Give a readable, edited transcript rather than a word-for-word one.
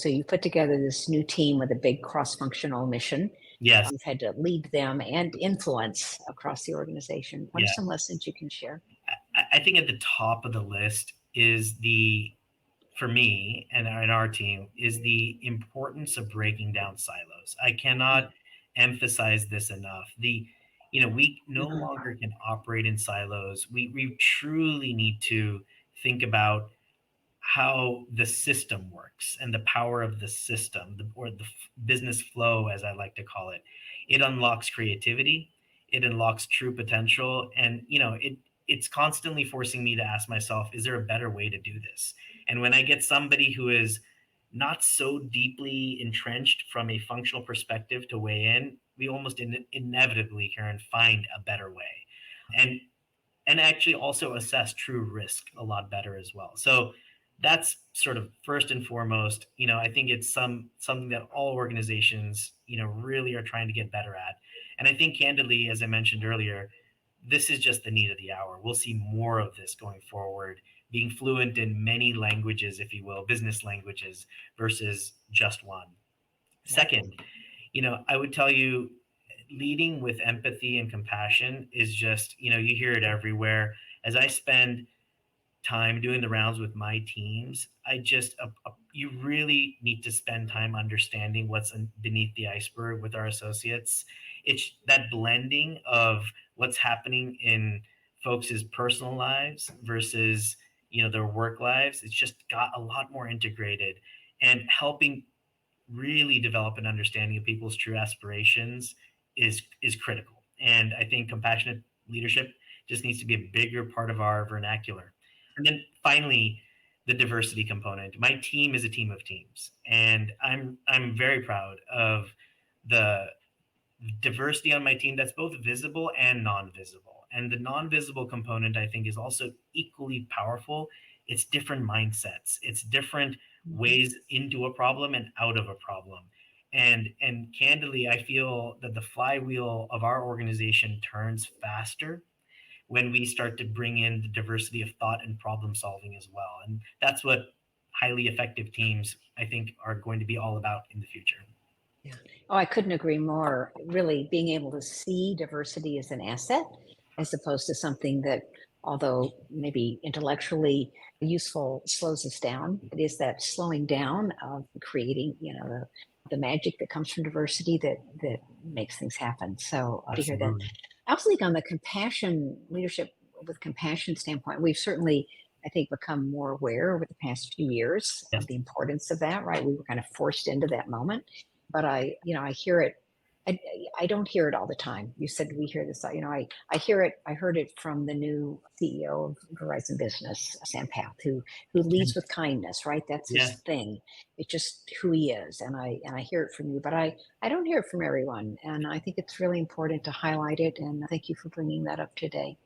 So you put together this new team with a big cross-functional mission. Yes. You've had to lead them and influence across the organization. What are Yeah. some lessons you can share? I think at the top of the list is for me and our team, is the importance of breaking down silos. I cannot emphasize this enough. We no Mhm. longer can operate in silos. We truly need to think about how the system works and the power of the system, or the business flow, as I like to call it. It unlocks creativity, it unlocks true potential, and it's constantly forcing me to ask myself, is there a better way to do this? And when I get somebody who is not so deeply entrenched from a functional perspective to weigh in, we almost inevitably can find a better way. And actually also assess true risk a lot better as well. So that's sort of first and foremost. I think it's something that all organizations, really are trying to get better at. And I think candidly, as I mentioned earlier, this is just the need of the hour. We'll see more of this going forward, being fluent in many languages, if you will, business languages versus just one. Yeah. Second, I would tell you, leading with empathy and compassion is just, you hear it everywhere. As I spend time doing the rounds with my teams, you really need to spend time understanding what's beneath the iceberg with our associates. It's that blending of what's happening in folks' personal lives versus, their work lives. It's just got a lot more integrated, and helping really develop an understanding of people's true aspirations is critical. And I think compassionate leadership just needs to be a bigger part of our vernacular. And then finally, the diversity component. My team is a team of teams, and I'm very proud of the diversity on my team that's both visible and non-visible. And the non-visible component, I think, is also equally powerful. It's different mindsets. It's different ways into a problem and out of a problem. And candidly, I feel that the flywheel of our organization turns faster when we start to bring in the diversity of thought and problem solving as well. And that's what highly effective teams, I think, are going to be all about in the future. Yeah. Oh, I couldn't agree more. Really being able to see diversity as an asset as opposed to something that, although maybe intellectually useful, slows us down. It is that slowing down of creating, the magic that comes from diversity that makes things happen. So to hear that. Absolutely. I also think on the compassion leadership with compassion standpoint, we've certainly, I think, become more aware over the past few years Yes. of the importance of that, right? We were kind of forced into that moment, but I hear it. I don't hear it all the time. You said we hear this, I hear it. I heard it from the new CEO of Verizon Business, Sam Path, who leads with kindness, right? That's his Yeah. thing. It's just who he is. And I hear it from you, but I don't hear it from everyone. And I think it's really important to highlight it. And thank you for bringing that up today.